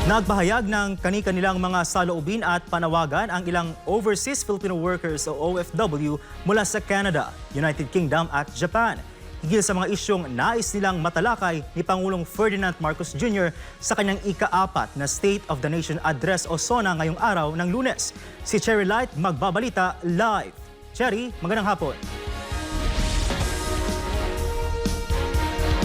Nagpahayag ng kani-kanilang mga saloobin at panawagan ang ilang overseas Filipino workers o OFW mula sa Canada, United Kingdom at Japan. Higil sa mga isyong nais nilang matalakay ni Pangulong Ferdinand Marcos Jr. sa kanyang ika-4 na State of the Nation Address o SONA ngayong araw ng Lunes. Si Cherry Light magbabalita live. Cherry, magandang hapon.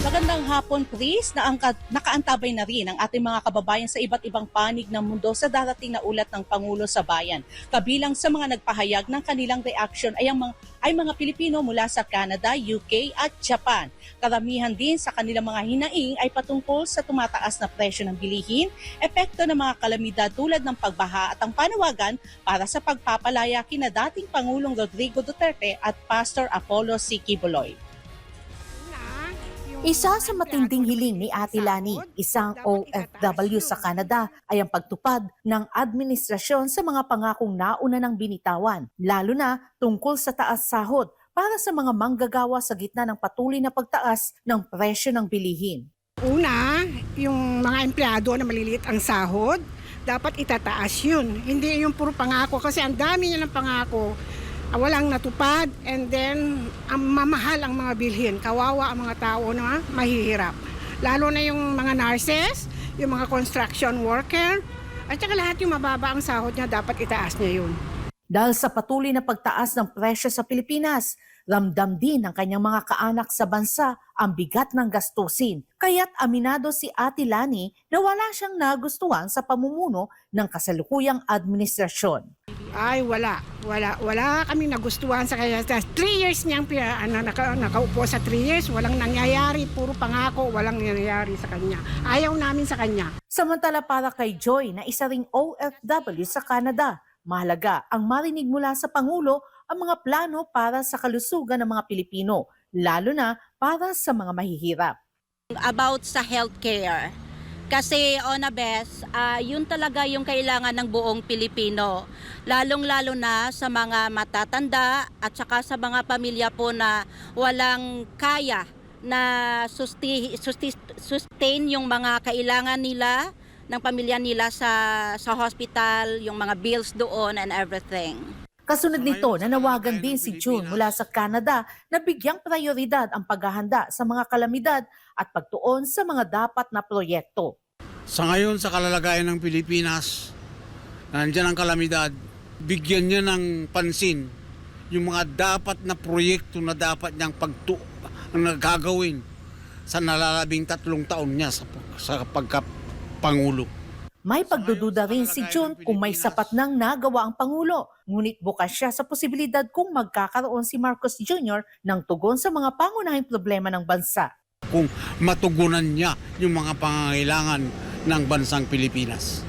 Magandang hapon, Chris, na nakaantabay na rin ang ating mga kababayan sa iba't ibang panig ng mundo sa darating na ulat ng Pangulo sa Bayan. Kabilang sa mga nagpahayag ng kanilang reaction ay mga Pilipino mula sa Canada, UK at Japan. Karamihan din sa kanilang mga hinaing ay patungkol sa tumataas na presyo ng bilihin, epekto ng mga kalamidad tulad ng pagbaha at ang panawagan para sa pagpapalaya kina dating Pangulong Rodrigo Duterte at Pastor Apollo C. Quiboloy. Isa sa matinding hiling ni Ate Lani, isang OFW sa Canada, ay ang pagtupad ng administrasyon sa mga pangakong nauna ng binitawan, lalo na tungkol sa taas sahod para sa mga manggagawa sa gitna ng patuloy na pagtaas ng presyo ng bilihin. Una, yung mga empleyado na maliliit ang sahod, dapat itataas yun. Hindi yung puro pangako kasi ang dami niya ng pangako. Walang natupad, and then mamahal ang mga bilhin. Kawawa ang mga tao na mahihirap. Lalo na yung mga nurses, yung mga construction worker, at saka lahat yung mababa ang sahod niya, dapat itaas niya yun. Dahil sa patuloy na pagtaas ng presyo sa Pilipinas, ramdam din ng kanyang mga kaanak sa bansa ang bigat ng gastusin. Kaya't aminado si Ate Lani na wala siyang nagustuhan sa pamumuno ng kasalukuyang administrasyon. Ay, wala kaming nagustuhan sa kanya. 3 years niyang nakaupo sa 3 years, walang nangyayari, puro pangako, walang nangyayari sa kanya. Ayaw namin sa kanya. Samantala para kay Joy na isa ring OFW sa Canada, mahalaga ang marinig mula sa Pangulo ang mga plano para sa kalusugan ng mga Pilipino, lalo na para sa mga mahihirap. About sa healthcare. Kasi on a best, yun talaga yung kailangan ng buong Pilipino. Lalong-lalo na sa mga matatanda at saka sa mga pamilya po na walang kaya na sustain yung mga kailangan nila ng pamilya nila sa hospital, yung mga bills doon and everything. Kasunod nito, nanawagan din si June mula sa Canada na bigyang prioridad ang paghahanda sa mga kalamidad at pagtuon sa mga dapat na proyekto. Sa ngayon, sa kalalagayan ng Pilipinas, nandiyan ang kalamidad, bigyan niya ng pansin yung mga dapat na proyekto na dapat niyang nagagawin sa nalalabing 3 taon niya sa pagkapangulo. May pagdududa rin si June kung may sapat nang nagawa ang Pangulo, ngunit bukas siya sa posibilidad kung magkakaroon si Marcos Jr. ng tugon sa mga pangunahing problema ng bansa. Kung matugunan niya yung mga pangangailangan ng bansang Pilipinas.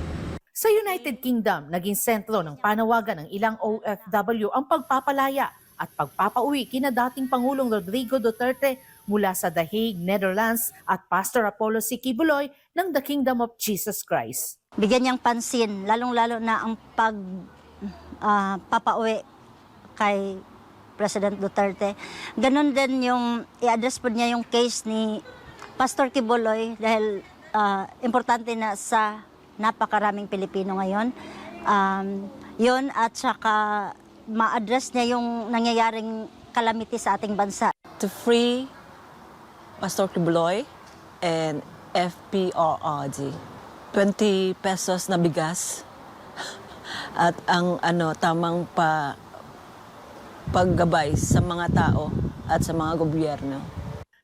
Sa United Kingdom, naging sentro ng panawagan ng ilang OFW ang pagpapalaya at pagpapauwi kina dating Pangulong Rodrigo Duterte mula sa The Hague, Netherlands at Pastor Apollo C. Quiboloy ng The Kingdom of Jesus Christ. Bigyan niyang pansin, lalong-lalo na ang papauwi kay President Duterte. Ganon din yung i-address po niya yung case ni Pastor Quiboloy dahil importante na sa napakaraming Pilipino ngayon. Yun at saka ma-address niya yung nangyayaring calamity sa ating bansa. To free Pastor Quiboloy and FPRRD. 20 pesos na bigas at ang tamang paggabay sa mga tao at sa mga gobyerno.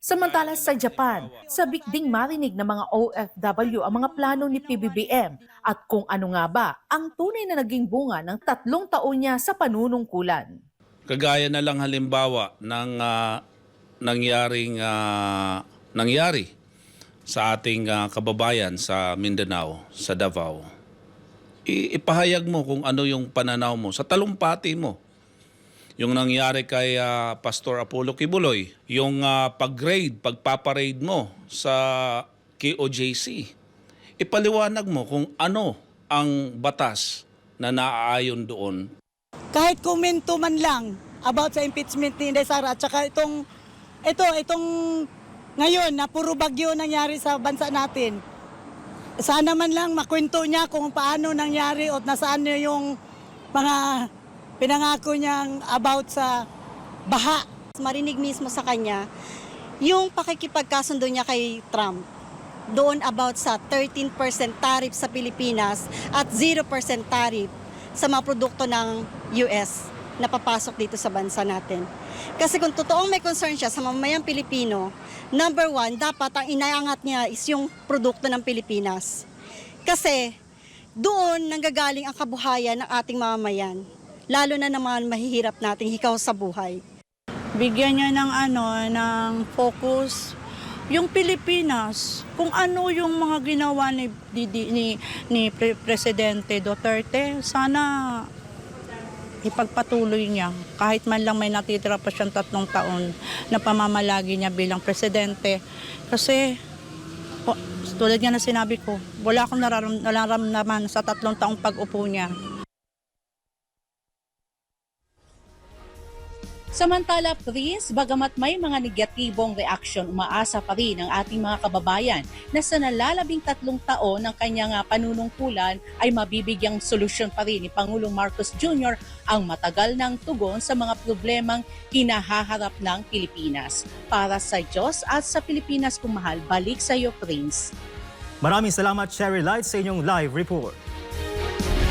Samantala sa Japan, sabik ding marinig ng mga OFW ang mga plano ni PBBM at kung ano nga ba ang tunay na naging bunga ng 3 taon niya sa panunungkulan. Kagaya na lang halimbawa ng nangyari sa ating kababayan sa Mindanao, sa Davao. Ipahayag mo kung ano yung pananaw mo sa talumpati mo. Yung nangyari kay Pastor Apollo Quiboloy, yung pagpaparade mo sa KOJC. Ipaliwanag mo kung ano ang batas na naaayon doon. Kahit komento man lang about sa impeachment ni Inday Sara at saka itong ngayon na puro bagyo nangyari sa bansa natin. sana man lang makwento niya kung paano nangyari o nasaan niya yung mga pinangako niyang about sa baha. Marinig mismo sa kanya yung pakikipagkasundo niya kay Trump doon about sa 13% tariff sa Pilipinas at 0% tariff sa mga produkto ng US na papasok dito sa bansa natin. Kasi kung totoong may concern siya sa mamamayang Pilipino, number one, dapat ang inaangat niya is yung produkto ng Pilipinas. Kasi doon nanggagaling ang kabuhayan ng ating mamamayan, lalo na naman mahihirap nating hikaw sa buhay. Bigyan niya ng focus yung Pilipinas, kung ano yung mga ginawa ni Presidente Duterte, sana ipagpatuloy niya. Kahit man lang may natitira pa siyang 3 taon na pamamalagi niya bilang presidente. Kasi, tulad nga na sinabi ko, wala akong nararamdaman sa 3 taong pag-upo niya. Samantala, Prince, bagamat may mga negatibong reaksyon, umaasa pa rin ang ating mga kababayan na sa nalalabing 3 taon ng kanyang panunungkulan ay mabibigyang solusyon pa rin ni Pangulong Marcos Jr. ang matagal ng tugon sa mga problemang hinahaharap ng Pilipinas. Para sa Diyos at sa Pilipinas kung mahal, balik sa iyo, Prince. Maraming salamat, Cherry Light, sa inyong live report.